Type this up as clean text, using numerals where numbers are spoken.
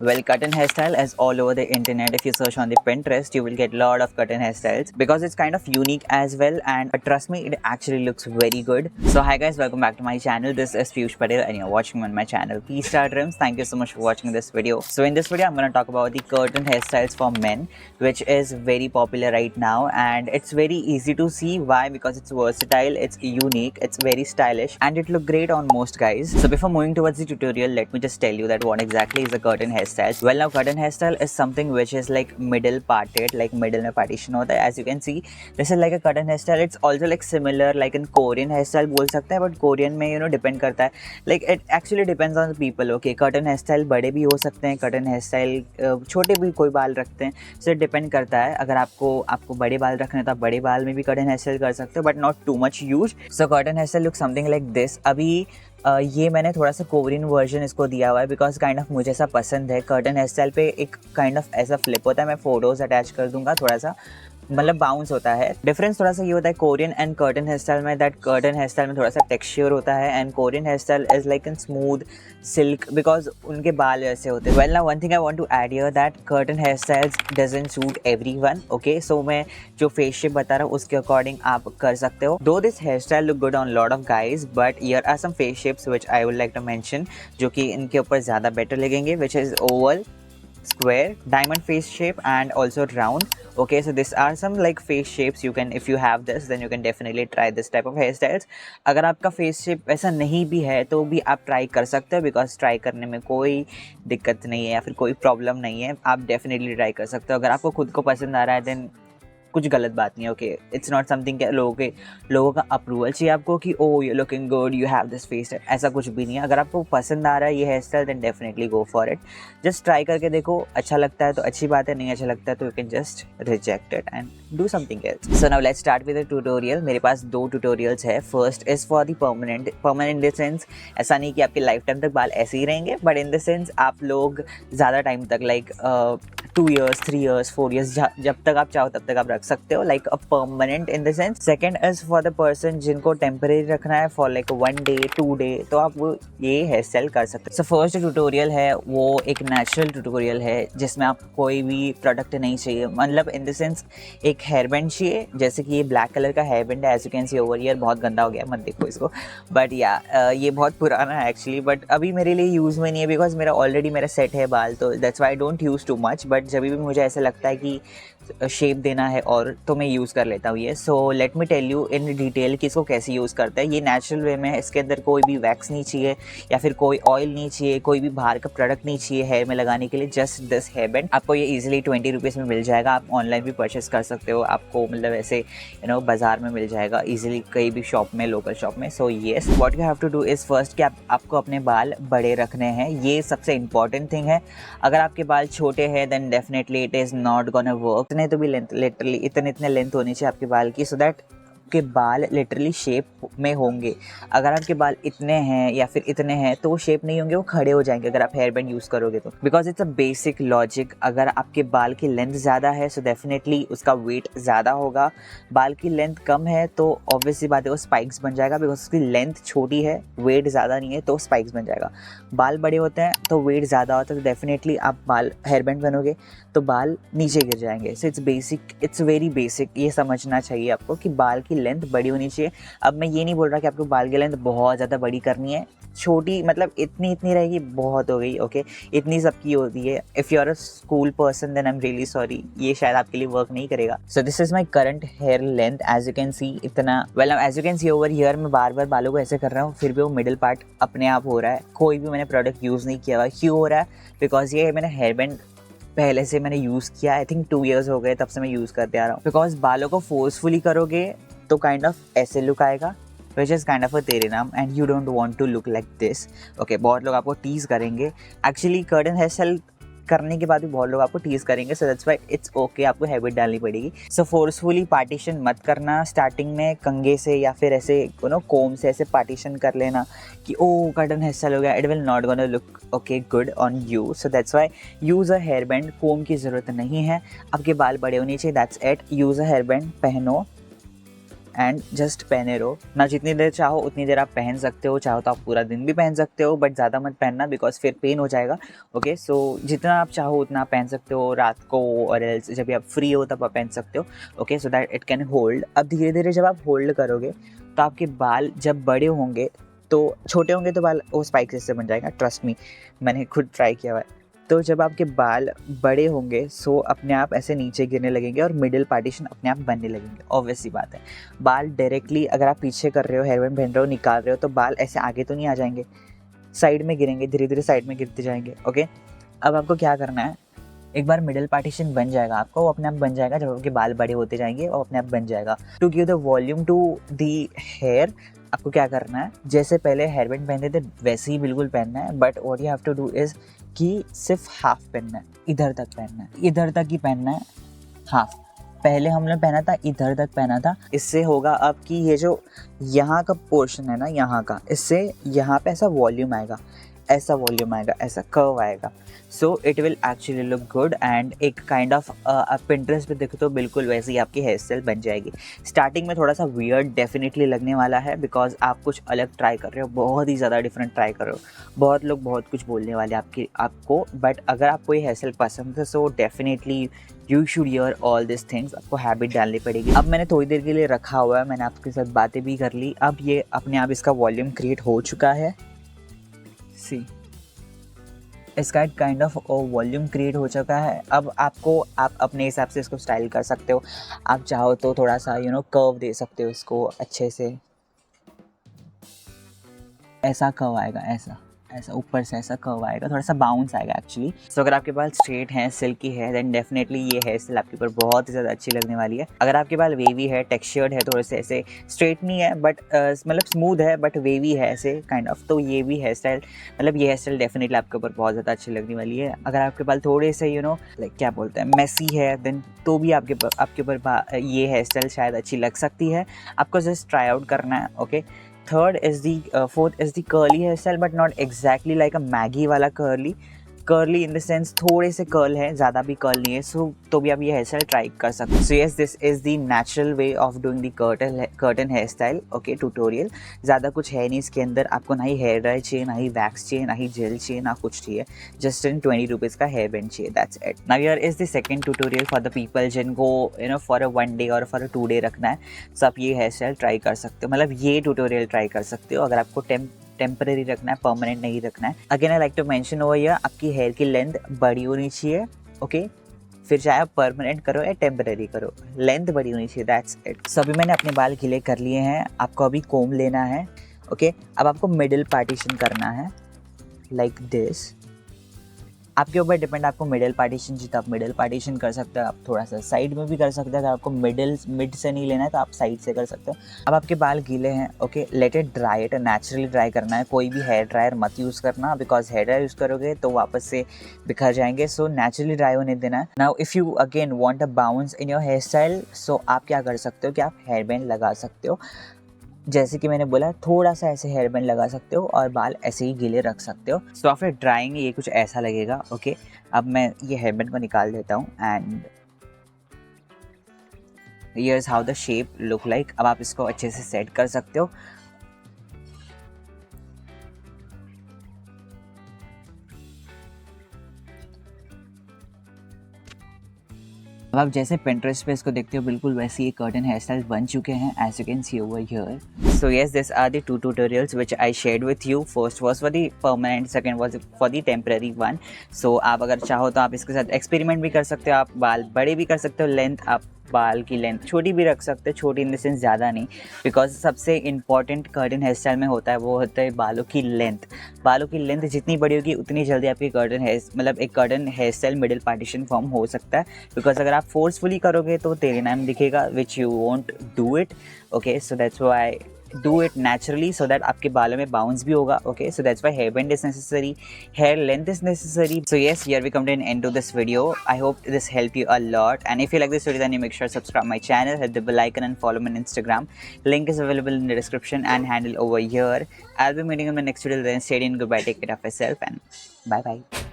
Well, curtain hairstyle is all over the internet. If you search on the Pinterest, you will get a lot of curtain hairstyles because it's kind of unique as well. And trust me, it actually looks very good. So hi guys, welcome back to my channel. This is Piyush Patel and you're watching on my channel P-Star Trims. Thank you so much for watching this video. So in this video, I'm going to talk about the curtain hairstyles for men, which is very popular right now. And it's very easy to see why, because it's versatile, it's unique, it's very stylish, and it looks great on most guys. So before moving towards the tutorial, let me just tell you that what exactly is a curtain hairstyle. Well, now curtain hairstyle is something which is like middle parted, like middle में partition होता है. As you can see, this is like a curtain hairstyle. It's also like similar like in Korean hairstyle बोल सकते हैं, but Korean में depend करता है. Like it actually depends on the people. Okay, curtain hairstyle बड़े भी हो सकते हैं, curtain hairstyle छोटे भी कोई बाल रखते हैं. So it depend करता है. अगर आपको बड़े बाल रखने हैं तो आप बड़े बाल में भी curtain hairstyle कर सकते हो, but not too much huge. So curtain hairstyle looks something like this. अभी ये मैंने थोड़ा सा कोरियन वर्जन इसको दिया हुआ है बिकॉज काइंड ऑफ मुझे ऐसा पसंद है. कर्टन हेयर स्टाइल पे एक काइंड ऑफ ऐसा फ्लिप होता है, मैं फोटोज अटैच कर दूंगा, थोड़ा सा मतलब बाउंस होता है. डिफरेंस थोड़ा सा ये होता है Korean and curtain hair style में, दैट कर्टन हेयर स्टाइल में थोड़ा सा टेक्सचर होता है and Korean hair style is like in smooth silk because उनके बाल ऐसे होते हैं. Well now one thing I want to add here that curtain hair styles doesn't suit everyone. Okay, so मैं जो फेस शेप बता रहा हूँ उसके अकॉर्डिंग आप कर सकते हो. Though this hairstyle look good on lot of guys, but here are some face shapes which I would like to mention जो कि इनके ऊपर ज़्यादा बेटर लगेंगे, which is oval, square, diamond face shape and also round. Okay, so these are some like face shapes. You can, if you have this, then you can definitely try this type of hairstyles. अगर आपका face shape ऐसा नहीं भी है तो भी आप try कर सकते हो, बिकॉज ट्राई करने में कोई दिक्कत नहीं है या फिर कोई प्रॉब्लम नहीं है. आप डेफिनेटली ट्राई कर सकते हो. अगर आपको खुद को पसंद आ रहा है देन कुछ गलत बात नहीं है. ओके, इट्स नॉट समथिंग लोगों का अप्रूवल चाहिए आपको कि oh you looking good, you have this face, ऐसा कुछ भी नहीं है. अगर आपको पसंद आ रहा है ये hairstyle then definitely go for it. Just try करके देखो, अच्छा लगता है तो अच्छी बात है, नहीं अच्छा लगता है तो you can just reject it and do something else. So now let's start with the tutorial. मेरे पास दो ट्यूटोरियल्स है. First is for the permanent in the sense ऐसा नहीं कि आपके लाइफ टाइम तक बाल ऐसे ही रहेंगे, बट इन द सेंस आप लोग ज़्यादा टाइम तक लाइक 2 years, 3 years, 4 years, जब तक आप चाहो तब तक आप रख सकते हो, like a permanent in the sense. Second is for the person जिनको टेम्परेरी रखना है फॉर लाइक 1 day 2 day, तो आप वो ये हेयर स्टाइल कर सकते हो. सो फर्स्ट ट्यूटोरियल है वो एक नेचुरल ट्यूटोरियल है जिसमें आप कोई भी प्रोडक्ट नहीं चाहिए, मतलब इन द सेंस एक हेयर बैंड चाहिए. जैसे कि ये ब्लैक कलर का हेयर बैंड है, as you can see over here. बहुत गंदा हो गया, मत देखो इसको, बट या ये बहुत पुराना है एक्चुअली, बट अभी मेरे लिए यूज़ में नहीं है बिकॉज मेरा सेट है बाल, तो that's why I don't use too much. But जब भी मुझे ऐसा लगता है कि शेप देना है और तो मैं यूज़ कर लेता हूँ ये. So let me tell you in detail कि इसको कैसे यूज़ करता है. ये नेचुरल वे में है, इसके अंदर कोई भी वैक्स नहीं चाहिए या फिर कोई ऑयल नहीं चाहिए, कोई भी बाहर का प्रोडक्ट नहीं चाहिए हेयर में लगाने के लिए. जस्ट दिस हेयर बैंड आपको ये इजीली 20 रुपीज़ में मिल जाएगा. आप ऑनलाइन भी परचेस कर सकते हो, आपको मतलब ऐसे बाज़ार में मिल जाएगा इजीली कहीं भी शॉप में, लोकल शॉप में. So yes, what you have to do is first कि आपको अपने बाल बड़े रखने हैं. ये सबसे इंपॉर्टेंट थिंग है. अगर आपके बाल छोटे हैं then definitely it is not gonna work. तो भी लेंथ लिटरली इतने लेंथ होनी चाहिए आपके बाल की, सो दैट आपके बाल लिटरली शेप में होंगे. अगर आपके बाल इतने हैं या फिर इतने हैं तो वो शेप नहीं होंगे, वो खड़े हो जाएंगे अगर आप हेयर बैंड यूज़ करोगे तो, because it's a basic logic. अगर आपके बाल की लेंथ ज़्यादा है सो डेफिनेटली उसका वेट ज़्यादा होगा. बाल की लेंथ कम है तो ऑब्वियसली बात है वो स्पाइक्स बन जाएगा, बिकॉज उसकी लेंथ छोटी है, वेट ज़्यादा नहीं है तो स्पाइक्स बन जाएगा. बाल बड़े होते हैं तो वेट ज़्यादा होता है तो डेफिनेटली आप बाल हेयर बैंड बनोगे तो बाल नीचे गिर जाएंगे. So it's basic, it's very basic. ये समझना चाहिए आपको कि बाल की लेंथ बड़ी होनी चाहिए. अब मैं ये नहीं बोल रहा कि आपको बाल की लेंथ बहुत ज़्यादा बड़ी करनी है, छोटी मतलब इतनी रहेगी बहुत हो गई. ओके, इतनी सबकी होती है. If you are a school person then I am really sorry, ये शायद आपके लिए वर्क नहीं करेगा. So this is my current hair length as you can see. इतना well as you can see over here मैं बार बार बालों को ऐसे कर रहा हूँ फिर भी वो मिडिल पार्ट अपने आप हो रहा है. कोई भी मैंने प्रोडक्ट यूज़ नहीं किया हुआ. क्यों हो रहा है? बिकॉज ये मैंने हेयर बैंड पहले से मैंने यूज़ किया, आई थिंक 2 years हो गए तब से मैं यूज़ करते आ रहा हूँ. बिकॉज बालों को फोर्सफुली करोगे तो काइंड ऑफ ऐसे लुक आएगा, which is kind of a तेरे नाम, and you don't want to look like this. Okay, बहुत लोग आपको टीज करेंगे. एक्चुअली कर्टन हेयर स्टाइल करने के बाद भी बहुत लोग आपको टीज करेंगे, सो दैट्स व्हाई इट्स ओके, आपको हैबिट डालनी पड़ेगी. सो फोर्सफुली पार्टीशन मत करना. स्टार्टिंग में कंघे से या फिर ऐसे कोम से ऐसे पार्टीशन कर लेना कि ओ कर्टन हेयर स्टाइल हो गया. It will not gonna look okay good on you. So that's why use a hair band. Comb की ज़रूरत नहीं है, आपके बाल बड़े होने चाहिए, that's it. Use a hair band, पहनो एंड जस्ट पहने रहो ना, जितनी देर चाहो उतनी देर आप पहन सकते हो, चाहो तो आप पूरा दिन भी पहन सकते हो, बट ज़्यादा मत पहनना बिकॉज फिर पेन हो जाएगा। ओके सो जितना आप चाहो उतना आप पहन सकते हो रात को, और एल्स जब भी आप फ्री हो तब आप पहन सकते हो। Okay so that it can hold. अब धीरे धीरे जब आप होल्ड करोगे तो आपके बाल जब बड़े होंगे, तो छोटे होंगे तो बाल वो स्पाइक जैसे बन जाएगा, ट्रस्ट मी, मैंने खुद ट्राई किया हुआ है। तो जब आपके बाल बड़े होंगे सो अपने आप ऐसे नीचे गिरने लगेंगे और मिडिल पार्टीशन अपने आप बनने लगेंगे। ऑब्वियस सी बात है, बाल डायरेक्टली अगर आप पीछे कर रहे हो, हेयर बैंड पहन रहे हो, निकाल रहे हो, तो बाल ऐसे आगे तो नहीं आ जाएंगे, साइड में गिरेंगे, धीरे धीरे साइड में गिरते जाएंगे। ओके अब आपको क्या करना है, एक बार मिडिल पार्टीशन बन जाएगा आपको, वो अपने आप बन जाएगा, जब आपके बाल बड़े होते जाएंगे वो अपने आप बन जाएगा। To give the volume to the hair, आपको क्या करना है, जैसे पहले हेयर बैंड पहनते थे वैसे ही बिल्कुल पहनना है, but what you have to do is कि सिर्फ हाफ पहनना है, इधर तक पहनना है, इधर तक ही पहनना है, हाफ। पहले हमने पहना था इधर तक पहना था, इससे होगा अब कि ये जो यहाँ का पोर्शन है ना, यहाँ का, इससे यहाँ पे ऐसा वॉल्यूम आएगा, ऐसा वॉल्यूम आएगा, ऐसा कर्व आएगा। So it will actually look good and एक काइंड ऑफ आप पिंटरेस्ट पे देखो तो बिल्कुल वैसे ही आपकी हेयर स्टाइल बन जाएगी। स्टार्टिंग में थोड़ा सा वियर्ड डेफिनेटली लगने वाला है बिकॉज आप कुछ अलग ट्राई कर रहे हो, बहुत ही ज़्यादा डिफरेंट ट्राई कर रहे हो, बहुत लोग बहुत कुछ बोलने वाले आपको, बट अगर आपको ये हेयर स्टाइल पसंद है so definitely you should hear all this things. आपको हैबिट डालनी पड़ेगी। अब मैंने थोड़ी देर के लिए रखा हुआ है, मैंने आपके साथ बातें भी कर ली, अब ये अपने आप इसका वॉल्यूम क्रिएट हो चुका है। सी इसका एक काइंड ऑफ वॉल्यूम क्रिएट हो चुका है। अब आप अपने हिसाब से इसको स्टाइल कर सकते हो, आप चाहो तो थोड़ा सा कर्व दे सकते हो इसको अच्छे से, ऐसा कर्व आएगा, ऐसा ऊपर से ऐसा कर्व आएगा, थोड़ा सा बाउंस आएगा एक्चुअली। सो अगर आपके बाल स्ट्रेट हैं, सिल्की है, देन डेफिनेटली ये हेयर स्टाइल आपके ऊपर बहुत ही ज़्यादा अच्छी लगने वाली है। अगर आपके बाल वेवी है, टेक्सचर्ड है, थोड़े से ऐसे स्ट्रेट नहीं है बट मतलब स्मूथ है बट वेवी है ऐसे काइंड ऑफ, तो ये भी हेयर स्टाइल, मतलब ये हेयर स्टाइल डेफिनेटली आपके ऊपर बहुत ज़्यादा अच्छी लगने वाली है। अगर आपके बाल थोड़े से लाइक क्या बोलते हैं, मेसी है, देन तो भी आपके ऊपर ये हेयर स्टाइल शायद अच्छी लग सकती है। आपको जस्ट ट्राई आउट करना है। Okay fourth is the curly hairstyle, but not exactly like a Maggie वाला curly in the sense थोड़े से कर्ल है, ज़्यादा भी कर्ल नहीं है, सो तो भी आप ये हेयर स्टाइल ट्राई कर सकते हो। So yes, this is the natural way of doing the curtain hair style. Okay tutorial, ज़्यादा कुछ है नहीं इसके अंदर, आपको ना ही हेयर ड्राई चाहिए, ना ही वैक्स चाहिए, ना ही जेल चाहिए, ना कुछ चाहिए, जस्ट इन 20 रुपीज़ का हेयर बैंड चाहिए, that's it. Now here is the second tutorial for the people जिनको फॉर अ 1 डे और फॉर अ 2 डे रखना है, सो आप ये हेयर स्टाइल ट्राई कर सकते हो, मतलब ये ट्यूटोरियल ट्राई कर सकते हो। अगर आपको टेम्परेरी रखना है, परमानेंट नहीं रखना है। Again I like to mention over here, आपकी हेयर की लेंथ बड़ी होनी चाहिए। ओके फिर चाहे आप परमानेंट करो या टेम्परेरी करो, लेंथ बड़ी होनी चाहिए, दैट्स इट। सो अभी मैंने अपने बाल गीले कर लिए हैं, आपको अभी कोम लेना है। ओके अब आपको मिडिल पार्टीशन करना है लाइक दिस, आपके ऊपर डिपेंड, आपको मिडिल पार्टीशन जितना आप मिडिल पार्टीशन कर सकते हो, आप थोड़ा सा साइड में भी कर सकते हो, अगर आपको मिड से नहीं लेना है तो आप साइड से कर सकते हो। अब आपके बाल गीले हैं, okay let it dry, it naturally dry करना है, कोई भी हेयर ड्रायर मत यूज़ करना बिकॉज हेयर ड्रायर यूज़ करोगे तो वापस से बिखर जाएंगे, सो नेचुरली ड्राई होने देना है। Now if you again want a bounce in your hair style, so आप क्या कर सकते हो कि आप हेयर बैंड लगा सकते हो, जैसे कि मैंने बोला थोड़ा सा ऐसे हेयर बैंड लगा सकते हो और बाल ऐसे ही गीले रख सकते हो। सो आफ्टर ड्राइंग ये कुछ ऐसा लगेगा। ओके अब मैं ये हेयर बैंड को निकाल देता हूँ and here's how the shape look like. अब आप इसको अच्छे से सेट कर सकते हो। अब आप जैसे Pinterest पे इसको देखते हो बिल्कुल वैसे ये कर्टन हेयर स्टाइल्स बन चुके हैं, as you can see over here. So yes, these are the 2 tutorials which I shared with you. First was for the permanent, second was for the temporary one. So आप अगर चाहो तो आप इसके साथ एक्सपेरिमेंट भी कर सकते हो, आप बाल बड़े भी कर सकते हो, लेंथ आप बाल की लेंथ छोटी भी रख सकते हो, छोटी इन द सेंस ज़्यादा नहीं, बिकॉज सबसे इंपॉर्टेंट कर्टन हेयर स्टाइल में होता है वो होता है बालों की लेंथ। बालों की लेंथ जितनी बड़ी होगी उतनी जल्दी आपकी कर्टन हेयर मतलब एक curtain hair style middle partition form हो सकता है, बिकॉज अगर आप फोर्सफुली करोगे तो तेरे नाम दिखेगा, which you want do it. Okay so that's why do it naturally so that आपके बालों में bounce भी होगा. Okay, so that's why hair band is necessary, hair length is necessary. So yes, here we come to an end to this video. I hope this helped you a lot, and if you like this video then you make sure to subscribe my channel, hit the bell icon and follow me on Instagram. Link is available in the description and handle over here. I'll be meeting you in my next video. Then stay tuned, goodbye, take care of yourself and bye bye.